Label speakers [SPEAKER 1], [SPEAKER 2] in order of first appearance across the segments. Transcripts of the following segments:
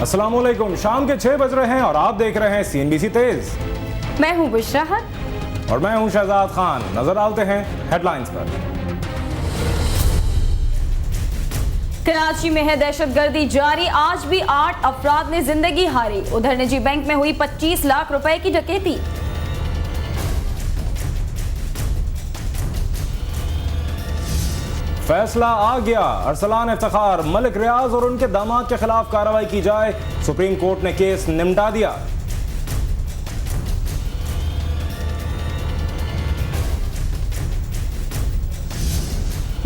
[SPEAKER 1] अस्सलामुअलैकुम। शाम के 6 बज रहे हैं और आप देख रहे हैं CNBC तेज।
[SPEAKER 2] मैं हूं बुशरा
[SPEAKER 1] और मैं हूं शहजाद खान। नजर डालते हैं हेडलाइंस पर।
[SPEAKER 2] कराची में है दहशतगर्दी जारी, आज भी 8 अफराद ने जिंदगी हारी। उधर निजी बैंक में हुई 25 लाख रुपए की डकैती।
[SPEAKER 1] फैसला आ गया, अरसलान इफ्तिखार, मलिक रियाज और उनके दामाद के खिलाफ कार्रवाई की जाए। सुप्रीम कोर्ट ने केस निपटा दिया।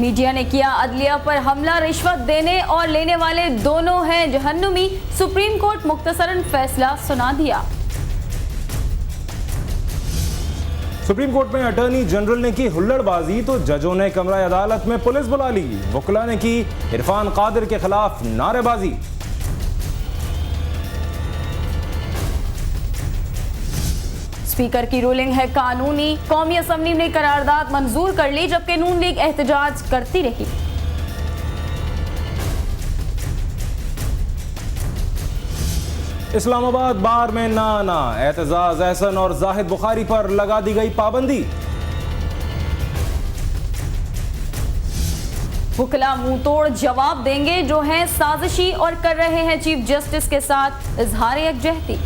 [SPEAKER 2] मीडिया ने किया अदलिया पर हमला, रिश्वत देने और लेने वाले दोनों हैं जहन्नुमी। सुप्रीम कोर्ट मुख्तसरन फैसला सुना दिया।
[SPEAKER 1] सुप्रीम कोर्ट में अटॉर्नी जनरल ने की हुल्लड़बाजी तो जजों ने कमरा अदालत में पुलिस बुला ली। वकला ने की इरफान कादिर के खिलाफ नारेबाजी।
[SPEAKER 2] स्पीकर की रूलिंग है कानूनी, कौमी असम्बली ने करारदाद मंजूर कर ली, जबकि नून लीग एहतजाज करती रही।
[SPEAKER 1] इस्लामाबाद बार में ना एतजाज एहसन और जाहिद बुखारी पर लगा दी गई पाबंदी।
[SPEAKER 2] वकला मुंह तोड़ जवाब देंगे जो हैं साजिशी और कर रहे हैं चीफ जस्टिस के साथ इजहार यकजहती।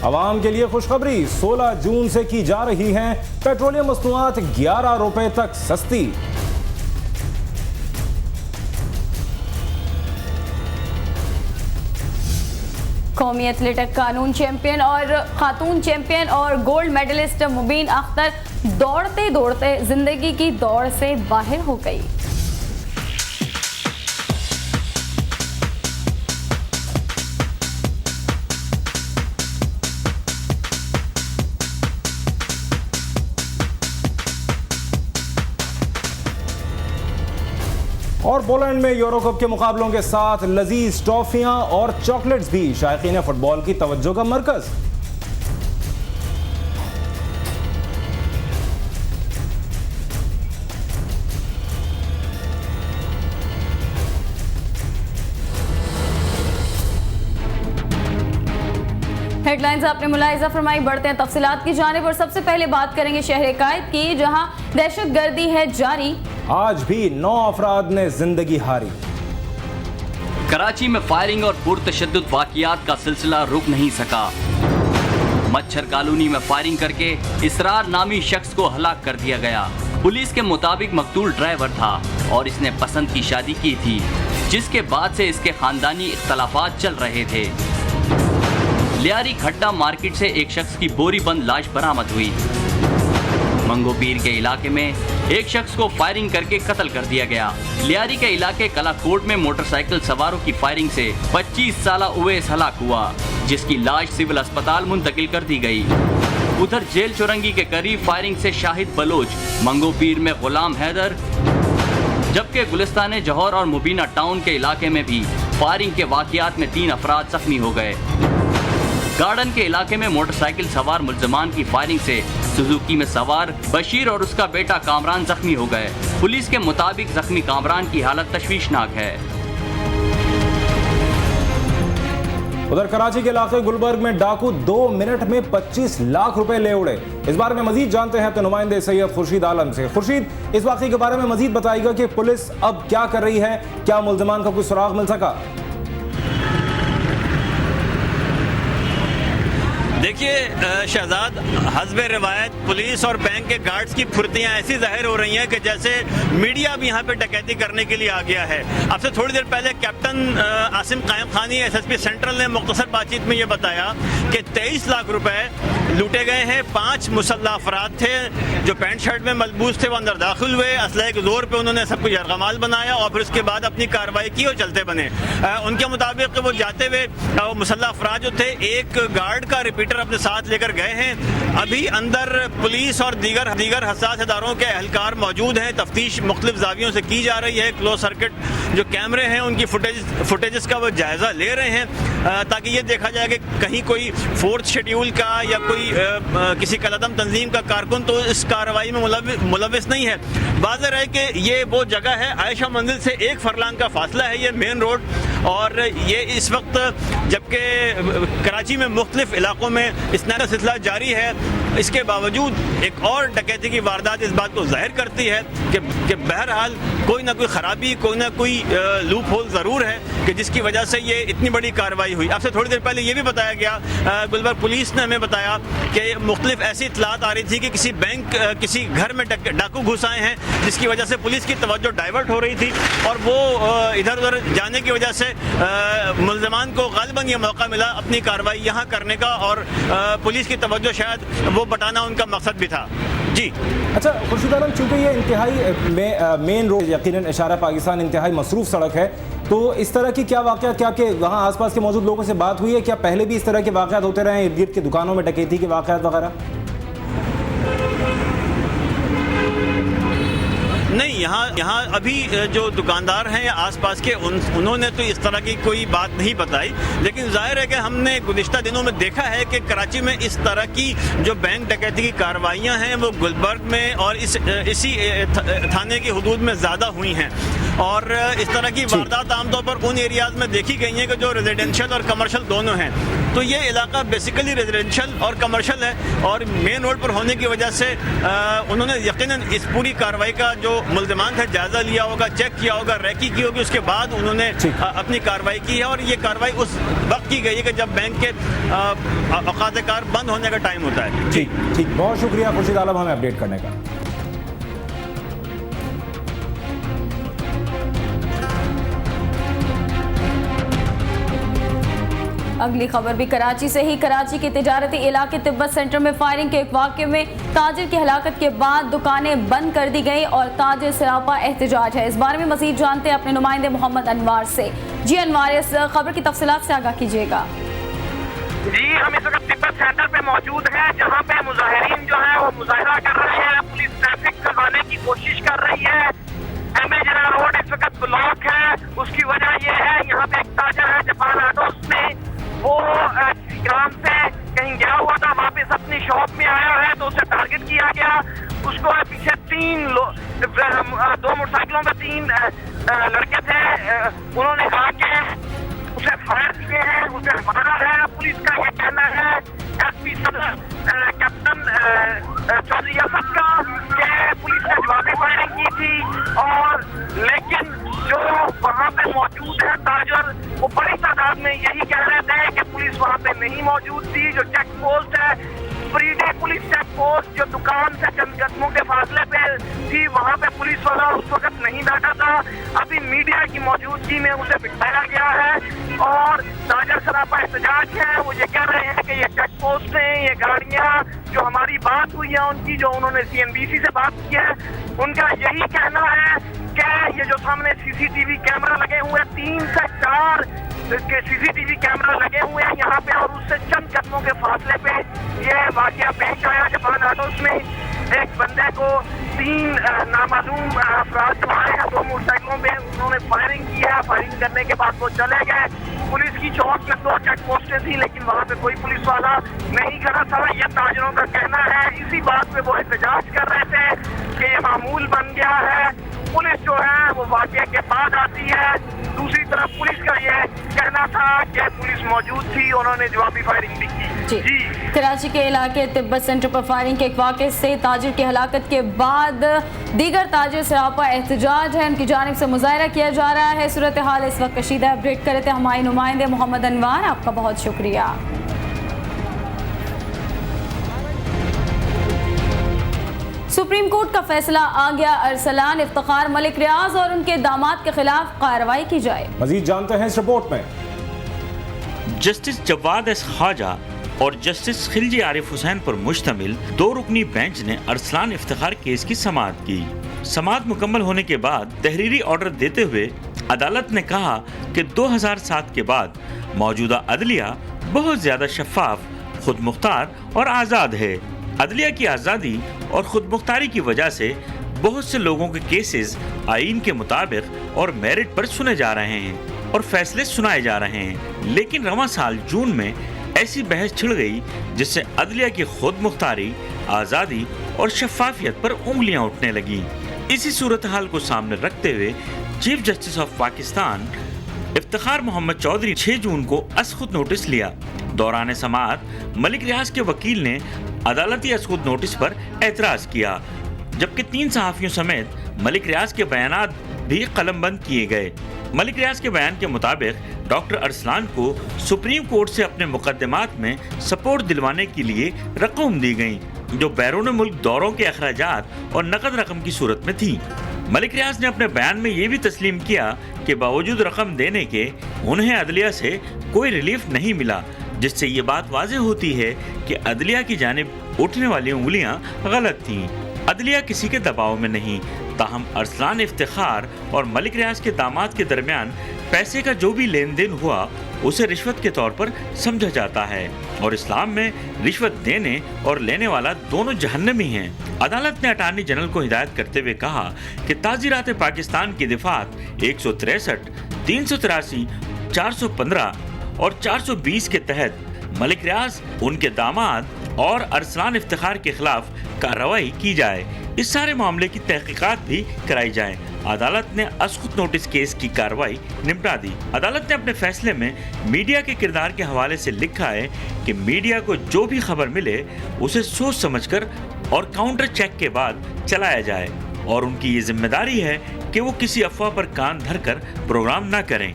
[SPEAKER 1] अवाम के लिए खुशखबरी, 16 जून से की जा रही हैं पेट्रोलियम मसनूआत 11 रुपए तक सस्ती।
[SPEAKER 2] कौमी एथलेटिक कानून चैंपियन और खातून चैंपियन और गोल्ड मेडलिस्ट मुबीन अख्तर दौड़ते दौड़ते जिंदगी की दौड़ से बाहर हो गई।
[SPEAKER 1] और पोलैंड में यूरो कप के मुकाबलों के साथ लजीज टॉफियां और चॉकलेट्स भी शायकीन फुटबॉल की तवज्जो का मरकज।
[SPEAKER 2] हेडलाइंस आपने मुलाहिजा फरमाई, बढ़ते हैं तफसीलात की जानिब और सबसे पहले बात करेंगे शहर कायद की, जहां दहशतगर्दी है जारी,
[SPEAKER 1] आज भी 9 अफराद ने जिंदगी हारी।
[SPEAKER 3] कराची में फायरिंग और पुरतशद्दुद वाक़ियात का सिलसिला रुक नहीं सका। मच्छर कॉलोनी में फायरिंग करके इसरार नामी शख्स को हलाक कर दिया गया। पुलिस के मुताबिक मकतूल ड्राइवर था और इसने पसंद की शादी की थी, जिसके बाद से इसके खानदानी इख्तलाफात चल रहे थे। लियारी खड्डा मार्केट से एक शख्स की बोरी बंद लाश बरामद हुई। मंगोपीर के इलाके में एक शख्स को फायरिंग करके कत्ल कर दिया गया। लियारी के इलाके कलाकोट में मोटरसाइकिल सवारों की फायरिंग से 25 साला उवैस हलाक हुआ, जिसकी लाश सिविल अस्पताल मुंतकिल कर दी गई। उधर जेल चौरंगी के करीब फायरिंग से शाहिद बलोच, मंगोपीर में गुलाम हैदर, जबकि गुलिस्तान जौहर और मुबीना टाउन के इलाके में भी फायरिंग के वाक़ियात में 3 अफराद जख्मी हो गए। गार्डन के इलाके में मोटरसाइकिल सवार मुल्जमान की फायरिंग से सुजुकी में सवार बशीर और उसका बेटा कामरान जख्मी हो गए। पुलिस के मुताबिक जख्मी कामरान की हालत तशवीशनाक है।
[SPEAKER 1] उधर कराची के इलाके गुलबर्ग में डाकू 2 मिनट में 25 लाख रुपए ले उड़े। इस बारे में मजीद जानते हैं तो नुमाइंदे सैयद खुर्शीद आलम से। खुर्शीद, इस वाक़े के बारे में मजीद बताइएगा कि पुलिस अब क्या कर रही है, क्या मुल्जमान का कोई सुराग मिल सका?
[SPEAKER 4] देखिए शहजाद, हस्बे रिवायत पुलिस और बैंक के गार्ड्स की फुर्तियां ऐसी जाहिर हो रही हैं कि जैसे मीडिया भी यहाँ पे डकैती करने के लिए आ गया है। अब से थोड़ी देर पहले कैप्टन आसिम कायम खानी SSP सेंट्रल ने मुख्तसर बातचीत में ये बताया कि 23 लाख रुपए लूटे गए हैं। 5 मुसल्लह अफराद थे जो पैंट शर्ट में मलबूस थे, वो अंदर दाखिल हुए। असलहे के जोर पे उन्होंने सब कुछ यरगमाल बनाया और फिर उसके बाद अपनी कार्रवाई की और चलते बने। उनके मुताबिक वो जाते हुए मुसल्लह अफराद जो थे, एक गार्ड का रिपीटर अपने साथ लेकर गए हैं। अभी अंदर पुलिस और दीगर हसास इदारों के एहलकार मौजूद हैं। तफ्तीश मुख्तलिफ जावियों से की जा रही है। क्लोज सर्किट जो कैमरे हैं उनकी फुटेजेस का वो जायजा ले रहे हैं ताकि ये देखा जाए कि कहीं कोई 4th शेड्यूल का या कोई कोई किसी कलअदम तंजीम का कारकुन तो इस कार्रवाई में मुलविस नहीं है। वाज़ेह है कि ये वो जगह है, आयशा मंजिल से 1 फरलांग का फासला है ये मेन रोड, और ये इस वक्त जबकि कराची में मुख्तलिफ इलाकों में इस नया सिलसिला जारी है, इसके बावजूद एक और डकैती की वारदात इस बात को जाहिर करती है कि बहरहाल कोई ना कोई खराबी, कोई ना कोई लूप होल ज़रूर है कि जिसकी वजह से ये इतनी बड़ी कार्रवाई हुई। आपसे थोड़ी देर पहले ये भी बताया गया, गुलबर्ग पुलिस ने हमें बताया कि मुख्तलिफ ऐसी इतलात आ रही थी कि किसी बैंक, किसी घर में डाकू घुस आए हैं, जिसकी वजह से पुलिस की तवज्जो डाइवर्ट हो रही थी और वो इधर उधर जाने की वजह से मुल्ज़िमान को गालिबन ये मौका मिला अपनी कार्रवाई यहाँ करने का, और पुलिस की तवज्जो शायद वो बटाना उनका मकसद भी था। जी
[SPEAKER 1] अच्छा खुर्शीद आलम, चूंकि ये इंतहाई मेन रोड, यकीनन इशारा पाकिस्तान इंतहाई मसरूफ सड़क है, तो इस तरह की क्या वाक़या, क्या कि वहाँ आसपास के मौजूद लोगों से बात हुई है? क्या पहले भी इस तरह के वाक़यात होते रहे हैं, इर्द गिर्द की दुकानों में डकैती के वाक़यात वगैरह?
[SPEAKER 4] नहीं, यहाँ अभी जो दुकानदार हैं आसपास के उन्होंने तो इस तरह की कोई बात नहीं बताई, लेकिन जाहिर है कि हमने गुज़िश्ता दिनों में देखा है कि कराची में इस तरह की जो बैंक डकैती की कार्रवाइयाँ हैं वो गुलबर्ग में और इसी थाने की हदूद में ज़्यादा हुई हैं, और इस तरह की वारदात आमतौर पर उन एरियाज़ में देखी गई हैं कि जो रेजिडेंशियल और कमर्शियल दोनों हैं। तो ये इलाका बेसिकली रेजिडेंशियल और कमर्शियल है, और मेन रोड पर होने की वजह से उन्होंने यकीनन इस पूरी कार्रवाई का जो मुल्ज़िमान थे जायजा लिया होगा, चेक किया होगा, रैकी की होगी, उसके बाद उन्होंने अपनी कार्रवाई की है, और ये कार्रवाई उस वक्त की गई है कि जब बैंक के औकात कार बंद होने का टाइम होता है।
[SPEAKER 1] ठीक, बहुत शुक्रिया खुर्शीद आलम हमें अपडेट करने का।
[SPEAKER 2] अगली खबर भी कराची से ही। कराची के तिजारती इलाके तिब्बत सेंटर में फायरिंग के एक वाक़े में ताजिर की हलाकत के बाद दुकानें बंद कर दी गई और ताजिर सरापा एहतजाज है। इस बारे में मजीद जानते हैं अपने नुमाइंदे मोहम्मद अनवार से। जी अनवार, इस खबर की तफसीलात से आगाह कीजिएगा।
[SPEAKER 5] जी, हम इस वक्त तिब्बत सेंटर पे मौजूद हैं, जहाँ पे मुजाहिरीन जो है वो मुजाहिरा कर रहे हैं, पुलिस ट्रैफिक करवाने की कोशिश कर रही है। एमए जनरल रोड इस वक्त ब्लॉक है, उसकी वजह ये है यहाँ पे एक ताजर है जापान ऑटोस में, वो ग्राम से कहीं गया हुआ था, वापस अपनी शॉप में आया है तो उसे टारगेट किया गया। उसको पीछे 2 मोटरसाइकिलों में 3 लड़के थे, उन्होंने आके उसे फायर किए हैं, उसे मारा है। पुलिस का ये कहना है, एसपी सदर कैप्टन चौधरी असद का, कि पुलिस ने जवाबी फायरिंग की थी, और लेकिन जो वहाँ पे मौजूद है ताजर, वो बड़ी तादाद में यही कह रहे थे कि पुलिस वहाँ पे नहीं मौजूद थी। जो चेक पोस्ट है, फ्रीडे पुलिस चेक पोस्ट, जो दुकान से चंद कदमों के फासले पे थी, वहाँ पे पुलिस वाला उस वक्त नहीं बैठा था। अभी मीडिया की मौजूदगी में उसे बिठाया गया है और ताजर सरापा एहतजाज है। वो ये कह रहे हैं कि ये चेक पोस्ट हैं, ये गाड़ियाँ, जो हमारी बात हुई है उनकी, जो उन्होंने CNBC से बात की है, उनका यही कहना है कि ये जो सामने CCTV कैमरा लगे हुए, 3 से 4 के CCTV कैमरा लगे हुए हैं यहाँ पे, और उससे चंद कदमों के फासले पे ये वाकया पेश आया। जापान ऑटोस में एक बंदे को 3 नामालूम अफराद जो आए हैं 2 मोटरसाइकिलों में, उन्होंने फायरिंग की है। फायरिंग करने के बाद वो चले गए। पुलिस की चौक में 2 चेक पोस्टें थी, लेकिन वहाँ पे कोई पुलिस वाला नहीं खड़ा था। ये ताजरों का कहना है। इसी बात पे वो एहतजाज कर रहे थे कि ये मामूल बन गया है। पुलिस जो है वो वाकये के बाद आती है। दूसरी तरफ पुलिस का ये कहना था कि पुलिस मौजूद थी, उन्होंने जवाबी फायरिंग भी की। जी,
[SPEAKER 2] कराची के इलाके तिब्बत सेंटर पर फायरिंग के एक वाक़े से ताजिर की हलाकत के बाद दीगर ताजिर सरापा एहतजाज है, उनकी जानिब से मुजाहरा किया जा रहा है। सूरत हाल इस वक्त कशीदा अपडेट करे थे हमारे नुमाइंदे मोहम्मद अनवार, आपका बहुत शुक्रिया। सुप्रीम कोर्ट का फैसला आ गया, अरसलान इफ्तिखार मलिक रियाज और उनके दामाद के खिलाफ कार्रवाई की जाए।
[SPEAKER 1] मजीद जानते हैं इस रिपोर्ट में।
[SPEAKER 6] जस्टिस जवाद एस ख्वाजा और जस्टिस खिलजी आरिफ हुसैन पर मुश्तमिल 2 रुकनी बेंच ने अरसलान इफ्तिखार केस की समाअत की। समाअत मुकम्मल होने के बाद तहरीरी ऑर्डर देते हुए अदालत ने कहा कि 2007 के बाद मौजूदा अदलिया बहुत ज्यादा शफाफ, खुद मुख्तार और आज़ाद है। अदलिया की आज़ादी और खुद मुख्तारी की वजह से बहुत से लोगों के केसेस आईन के मुताबिक और मेरिट पर सुने जा रहे हैं और फैसले सुनाए जा रहे हैं। लेकिन रवां साल जून में ऐसी बहस छिड़ गई जिससे अदलिया की खुद मुख्तारी, आजादी और शफाफियत पर उंगलियां उठने लगी। इसी सूरत हाल को सामने रखते हुए chief justice of Pakistan Iftikhar Mohammad Chaudhry 6 जून को असखुद नोटिस लिया। दौरान समाअत मलिक रियाज के वकील ने अदालती असखुद नोटिस पर एतराज किया, जबकि 3 सहाफियों समेत मलिक रियाज के बयानात भी कलमबंद किए गए। मलिक रियाज के बयान के मुताबिक डॉक्टर अरसलान को सुप्रीम कोर्ट से अपने मुकदमात में सपोर्ट दिलवाने के लिए रकम दी गई, जो बैरून मुल्क दौरों के अखराजात और नकद रकम की सूरत में थी। मलिक रियाज ने अपने बयान में ये भी तस्लीम किया कि बावजूद रकम देने के उन्हें अदलिया से कोई रिलीफ नहीं मिला, जिससे ये बात वाज़ेह होती है कि अदलिया की जानिब उठने वाली उंगलियां गलत थीं। अदलिया किसी के दबाव में नहीं, ताहम अरसलान इफ्तिखार और मलिक रियाज के दामाद के दरमियान पैसे का जो भी लेन देन हुआ उसे रिश्वत के तौर पर समझा जाता है, और इस्लाम में रिश्वत देने और लेने वाला दोनों जहन्नमी हैं। अदालत ने अटार्नी जनरल को हिदायत करते हुए कहा कि ताज़ीरात पाकिस्तान की दिफात 163, 383, 415 और 420 के तहत मलिक रियाज, उनके दामाद और अरसलान इफ्तिखार के खिलाफ कार्रवाई की जाए। इस सारे मामले की तहकीकात भी कराई जाए। अदालत ने असखुद नोटिस केस की कार्रवाई निपटा दी। अदालत ने अपने फैसले में मीडिया के किरदार के हवाले से लिखा है कि मीडिया को जो भी खबर मिले उसे सोच समझकर और काउंटर चेक के बाद चलाया जाए, और उनकी ये जिम्मेदारी है कि वो किसी अफवाह पर कान धरकर प्रोग्राम न करें।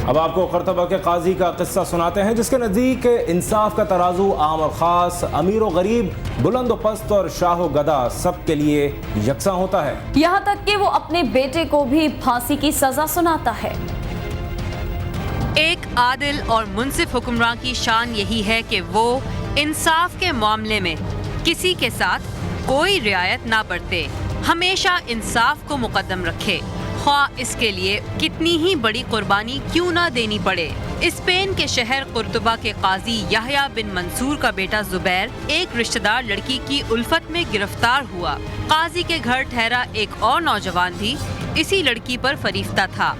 [SPEAKER 1] अब आपको करतबा के काजी का किस्सा सुनाते हैं, जिसके नज़दीक इंसाफ का तराजू आम और ख़ास, अमीर और गरीब, बुलंद और पस्त और शाह और गदा सबके लिए यकसा होता है।
[SPEAKER 2] यहाँ तक कि वो अपने बेटे को भी फांसी की सजा सुनाता है।
[SPEAKER 7] एक आदिल और मुंसिफ हुक्मरान की शान यही है कि वो इंसाफ के मामले में किसी के साथ कोई रियायत ना बरते, हमेशा इंसाफ को मुकद्दम रखे, ख्वाह इसके लिए कितनी ही बड़ी कुर्बानी क्यों ना देनी पड़े। स्पेन के शहर कुर्तुबा के काजी याह्या बिन मंसूर का बेटा जुबैर एक रिश्तेदार लड़की की उल्फत में गिरफ्तार हुआ। काजी के घर ठहरा एक और नौजवान भी इसी लड़की पर फरीफ्ता था।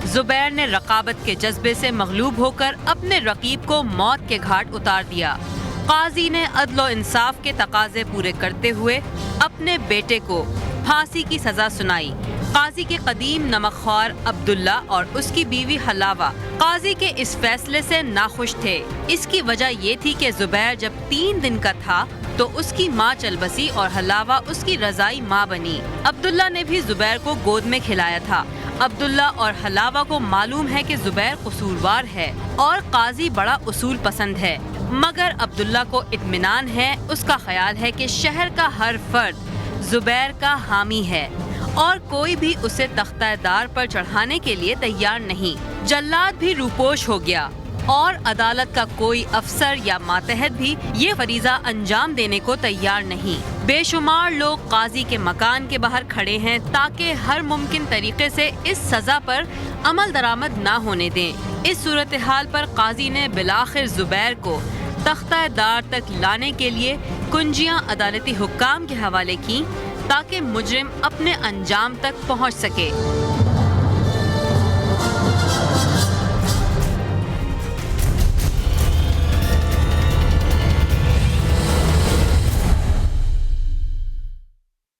[SPEAKER 7] जुबैर ने रकाबत के जज्बे से मगलूब होकर अपने रकीब को मौत के घाट उतार दिया। काजी ने अदल और इंसाफ के तकाजे पूरे करते हुए अपने बेटे को फांसी की सजा सुनाई। काजी के कदीम नमकख्वार अब्दुल्ला और उसकी बीवी हलावा काजी के इस फैसले से नाखुश थे। इसकी वजह ये थी कि जुबैर जब 3 दिन का था तो उसकी माँ चल बसी और हलावा उसकी रजाई माँ बनी। अब्दुल्ला ने भी जुबैर को गोद में खिलाया था। अब्दुल्ला और हलावा को मालूम है कि जुबैर कसूरवार है और काजी बड़ा उसूल पसंद है, मगर अब्दुल्ला को इत्मीनान है, उसका ख्याल है कि शहर का हर फर्द जुबैर का हामी है और कोई भी उसे तख्तादार पर चढ़ाने के लिए तैयार नहीं। जल्लाद भी रूपोश हो गया और अदालत का कोई अफसर या मातहत भी ये फरीजा अंजाम देने को तैयार नहीं। बेशुमार लोग काजी के मकान के बाहर खड़े हैं ताकि हर मुमकिन तरीके से इस सजा पर अमल दरामद ना होने दें। इस सूरत हाल पर काजी ने बिलाखिर जुबैर को तख्तादार तक लाने के लिए कुंजियां अदालती हुक्काम के हवाले की ताकि मुजरिम अपने अंजाम तक पहुंच सके।